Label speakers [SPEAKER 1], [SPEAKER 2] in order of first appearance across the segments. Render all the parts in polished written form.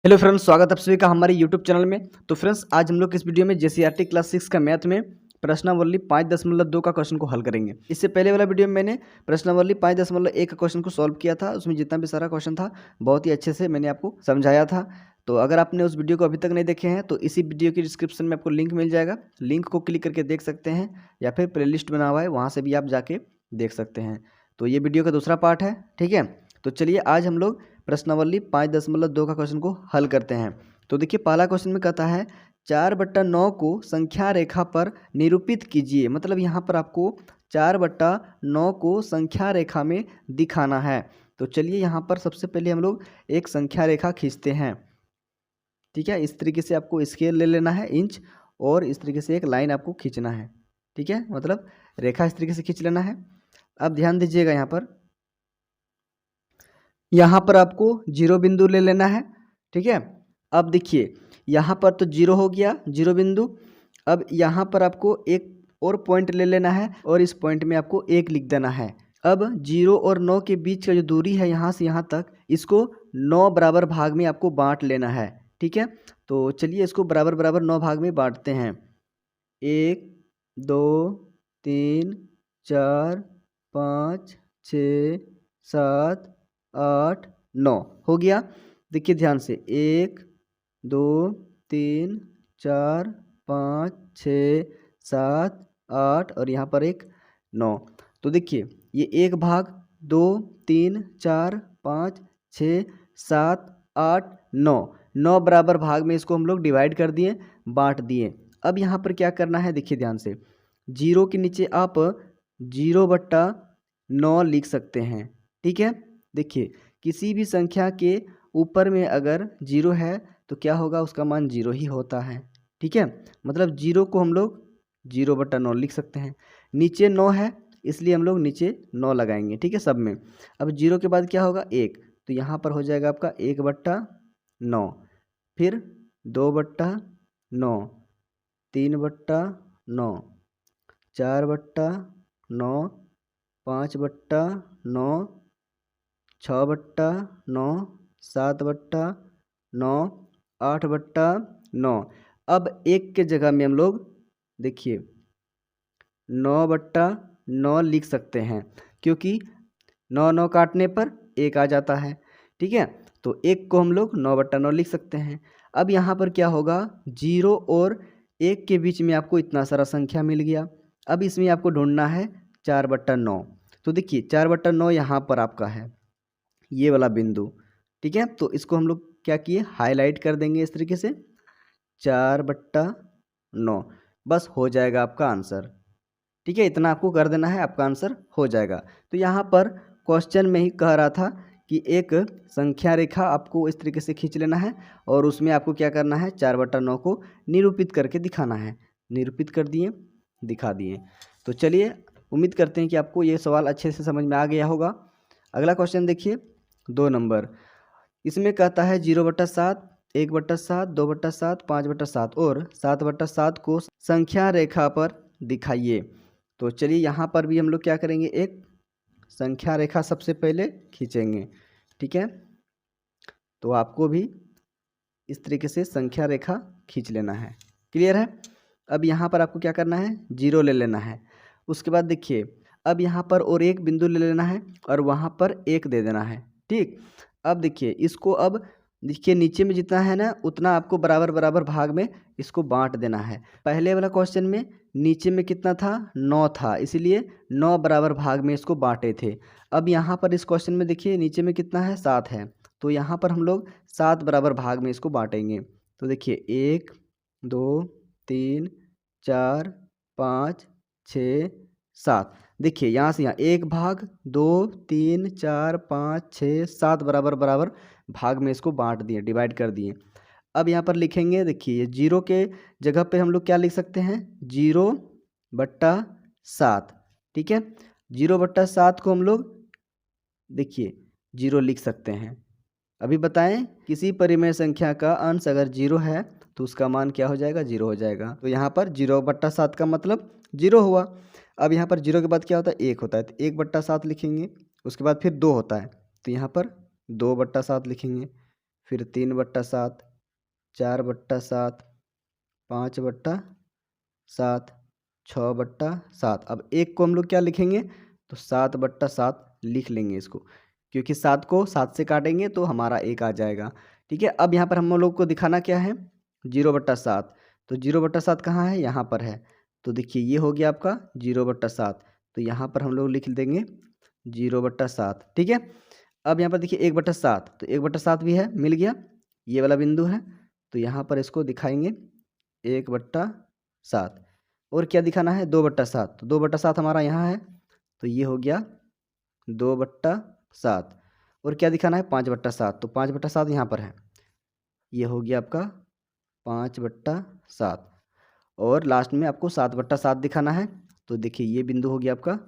[SPEAKER 1] Hello friends, स्वागत है आप सभी का हमारे यूट्यूब चैनल में। तो फ्रेंड्स, आज हम लोग इस वीडियो में जेसीईआरटी क्लास 6 का मैथ में प्रश्नावली 5.2 का क्वेश्चन को हल करेंगे। इससे पहले वाला वीडियो में मैंने प्रश्नावली 5.1 का क्वेश्चन को सॉल्व किया था। उसमें जितना भी सारा क्वेश्चन था बहुत ही अच्छे से मैंने आपको समझाया था। तो अगर आपने उस वीडियो को अभी तक नहीं देखे हैं तो इसी वीडियो की डिस्क्रिप्शन में आपको लिंक मिल जाएगा। लिंक को क्लिक करके देख सकते हैं या फिर प्ले लिस्ट बना हुआ है, वहाँ से भी आप जाके देख सकते हैं। तो ये वीडियो का दूसरा पार्ट है, ठीक है। तो चलिए आज हम लोग प्रश्नावली 5.2 का क्वेश्चन को हल करते हैं। तो देखिए, पहला क्वेश्चन में कहता है 4/9 को संख्या रेखा पर निरूपित कीजिए। मतलब यहाँ पर आपको 4/9 को संख्या रेखा में दिखाना है। तो चलिए यहाँ पर सबसे पहले हम लोग एक संख्या रेखा खींचते हैं, ठीक है। इस तरीके से आपको स्केल ले लेना है इंच, और इस तरीके से एक लाइन आपको खींचना है, ठीक है। मतलब रेखा इस तरीके से खींच लेना है। अब ध्यान दीजिएगा, यहाँ पर आपको जीरो बिंदु ले लेना है, ठीक है। अब देखिए यहाँ पर तो जीरो हो गया, जीरो बिंदु। अब यहाँ पर आपको एक और पॉइंट ले लेना है और इस पॉइंट में आपको एक लिख देना है। अब 0 और 9 के बीच का जो दूरी है यहाँ से यहाँ तक, इसको 9 बराबर भाग में आपको बांट लेना है, ठीक है। तो चलिए इसको बराबर बराबर 9 भाग में बांटते हैं। 1 2 3 4 5 6 7 8 9 हो गया। देखिए ध्यान से, 1 2 3 4 5 6 7 8 और यहाँ पर एक 9। तो देखिए ये एक भाग, 2 3 4 5 6 7 8 9, 9 बराबर भाग में इसको हम लोग डिवाइड कर दिए, बांट दिए। अब यहाँ पर क्या करना है, देखिए ध्यान से, 0 के नीचे आप 0/9 लिख सकते हैं, ठीक है। देखिए किसी भी संख्या के ऊपर में अगर 0 है तो क्या होगा, उसका मान 0 ही होता है, ठीक है। मतलब 0 को हम लोग 0/9 लिख सकते हैं। नीचे 9 है इसलिए हम लोग नीचे 9 लगाएंगे, ठीक है, सब में। अब 0 के बाद क्या होगा, 1, तो यहाँ पर हो जाएगा आपका 1/9, फिर 2/9, 3/9, 4/9, 5/9, 6/9, 7/9, 8/9। अब एक के जगह में हम लोग देखिए 9/9 लिख सकते हैं, क्योंकि 9 काटने पर 1 आ जाता है, ठीक है। तो 1 को हम लोग 9/9 लिख सकते हैं। अब यहाँ पर क्या होगा, 0 और 1 के बीच में आपको इतना सारा संख्या मिल गया। अब इसमें आपको ढूंढना है 4/9। तो देखिए 4/9 यहाँ पर आपका है, ये वाला बिंदु, ठीक है। तो इसको हम लोग क्या किए, हाईलाइट कर देंगे इस तरीके से, 4/9, बस हो जाएगा आपका आंसर, ठीक है। इतना आपको कर देना है, आपका आंसर हो जाएगा। तो यहाँ पर क्वेश्चन में ही कह रहा था कि एक संख्या रेखा आपको इस तरीके से खींच लेना है और उसमें आपको क्या करना है, 4/9 को निरूपित करके दिखाना है। निरूपित कर दिए, दिखा दिए। तो चलिए उम्मीद करते हैं कि आपको ये सवाल अच्छे से समझ में आ गया होगा। अगला क्वेश्चन देखिए, 2 नंबर। इसमें कहता है 0/7, 1/7, 2/7, 5/7 और 7/7 को संख्या रेखा पर दिखाइए। तो चलिए यहाँ पर भी हम लोग क्या करेंगे, एक संख्या रेखा सबसे पहले खींचेंगे, ठीक है। तो आपको भी इस तरीके से संख्या रेखा खींच लेना है, क्लियर है। अब यहाँ पर आपको क्या करना है, 0 ले लेना है। उसके बाद देखिए अब यहाँ पर और एक बिंदु ले लेना है और वहाँ पर 1 दे देना है, ठीक। अब देखिए इसको, अब देखिए नीचे में जितना है ना उतना आपको बराबर बराबर भाग में इसको बांट देना है। पहले वाला क्वेश्चन में नीचे में कितना था, 9 था, इसीलिए 9 बराबर भाग में इसको बांटे थे। अब यहाँ पर इस क्वेश्चन में देखिए नीचे में कितना है, 7 है, तो यहाँ पर हम लोग 7 बराबर भाग में इसको बांटेंगे। तो देखिए 1 2 3 4 5 6 7, देखिए यहाँ से यहाँ 1 भाग, 2 3 4 5 6 7 बराबर बराबर भाग में इसको बांट दिए, डिवाइड कर दिए। अब यहाँ पर लिखेंगे, देखिए 0 के जगह पे हम लोग क्या लिख सकते हैं, 0/7, ठीक है। 0/7 को हम लोग देखिए 0 लिख सकते हैं। अभी बताएं, किसी परिमेय संख्या का अंश अगर 0 है तो उसका मान क्या हो जाएगा, 0 हो जाएगा। तो यहाँ पर 0/7 का मतलब 0 हुआ। अब यहाँ पर 0 के बाद क्या होता है, 1 होता है, तो 1/7 लिखेंगे। उसके बाद फिर 2 होता है, तो यहाँ पर 2/7 लिखेंगे। फिर 3/7, 4/7, 5/7, 6/7। अब एक को हम लोग क्या लिखेंगे, तो 7/7 लिख लेंगे इसको, क्योंकि 7 को 7 से काटेंगे तो हमारा 1 आ जाएगा। ठीक है, अब यहाँ पर हम लोग को दिखाना क्या है, 0/7। तो 0/7 कहाँ है, यहाँ पर है। तो देखिए ये हो गया आपका 0/7, तो यहाँ पर हम लोग लिख देंगे 0/7। ठीक है, अब यहाँ पर देखिए 1/7, तो 1/7 भी है, मिल गया, ये वाला बिंदु है, तो यहाँ पर इसको दिखाएंगे 1/7। और क्या दिखाना है, 2/7, तो 2/7 हमारा यहाँ है, तो ये हो गया 2/7। और क्या दिखाना है, 5/7, तो 5/7 यहाँ पर है, ये हो गया आपका 5/7। और लास्ट में आपको 7/7 दिखाना है, तो देखिए ये बिंदु हो गया आपका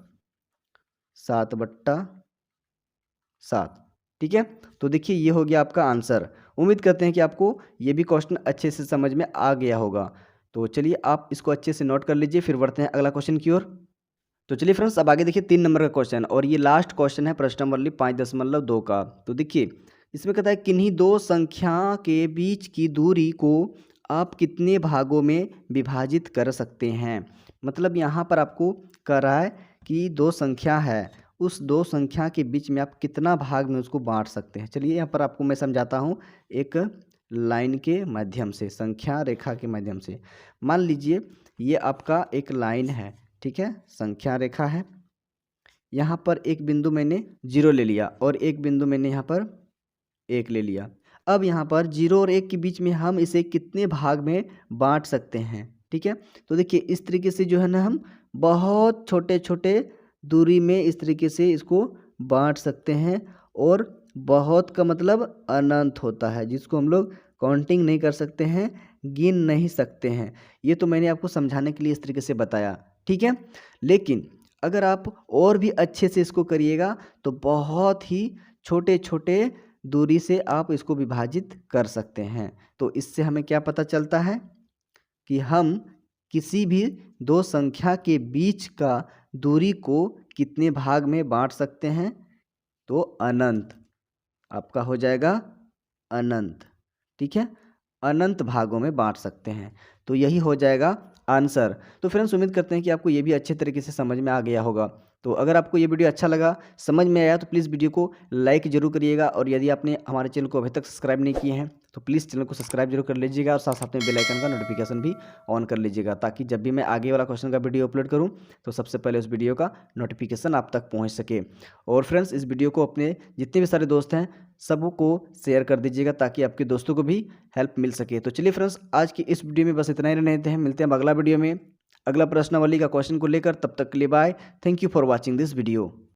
[SPEAKER 1] 7/7। ठीक है, तो देखिए ये हो गया आपका आंसर। उम्मीद करते हैं कि आपको ये भी क्वेश्चन अच्छे से समझ में आ गया होगा। तो चलिए आप इसको अच्छे से नोट कर लीजिए, फिर बढ़ते हैं अगला क्वेश्चन की ओर। तो चलिए फ्रेंड्स, अब आगे देखिए 3 नंबर का क्वेश्चन, और ये लास्ट क्वेश्चन है प्रश्न नंबर 5.2 का। तो देखिए इसमें कहता है किन्हीं दो संख्या के बीच की दूरी को आप कितने भागों में विभाजित कर सकते हैं। मतलब यहाँ पर आपको कह रहा है कि दो संख्या है, उस दो संख्या के बीच में आप कितना भाग में उसको बांट सकते हैं। चलिए यहाँ पर आपको मैं समझाता हूँ एक लाइन के माध्यम से, संख्या रेखा के माध्यम से। मान लीजिए ये आपका एक लाइन है, ठीक है, संख्या रेखा है। यहाँ पर एक बिंदु मैंने 0 ले लिया और एक बिंदु मैंने यहाँ पर 1 ले लिया। अब यहाँ पर 0 और 1 के बीच में हम इसे कितने भाग में बांट सकते हैं। ठीक है, तो देखिए इस तरीके से जो है ना, हम बहुत छोटे छोटे दूरी में इस तरीके से इसको बांट सकते हैं। और बहुत का मतलब अनंत होता है, जिसको हम लोग काउंटिंग नहीं कर सकते हैं, गिन नहीं सकते हैं। ये तो मैंने आपको समझाने के लिए इस तरीके से बताया। ठीक है, लेकिन अगर आप और भी अच्छे से इसको करिएगा तो बहुत ही छोटे छोटे दूरी से आप इसको विभाजित कर सकते हैं। तो इससे हमें क्या पता चलता है कि हम किसी भी दो संख्या के बीच का दूरी को कितने भाग में बांट सकते हैं, तो अनंत, आपका हो जाएगा अनंत। ठीक है, अनंत भागों में बांट सकते हैं, तो यही हो जाएगा आंसर। तो फ्रेंड्स, उम्मीद करते हैं कि आपको ये भी अच्छे तरीके से समझ में आ गया होगा। तो अगर आपको ये वीडियो अच्छा लगा, समझ में आया, तो प्लीज़ वीडियो को लाइक जरूर करिएगा। और यदि आपने हमारे चैनल को अभी तक सब्सक्राइब नहीं किए हैं तो प्लीज़ चैनल को सब्सक्राइब जरूर कर लीजिएगा, और साथ साथ में बेल आइकन का नोटिफिकेशन भी ऑन कर लीजिएगा, ताकि जब भी मैं आगे वाला क्वेश्चन का वीडियो अपलोड करूँ तो सबसे पहले उस वीडियो का नोटिफिकेशन आप तक पहुँच सके। और फ्रेंड्स, इस वीडियो को अपने जितने भी सारे दोस्त हैं सबको शेयर कर दीजिएगा, ताकि आपके दोस्तों को भी हेल्प मिल सके। तो चलिए फ्रेंड्स, आज की इस वीडियो में बस इतना ही रहने देते हैं। मिलते हैं अगला वीडियो में अगला प्रश्नावली का क्वेश्चन को लेकर। तब तक के लिए bye. Thank you for watching this video.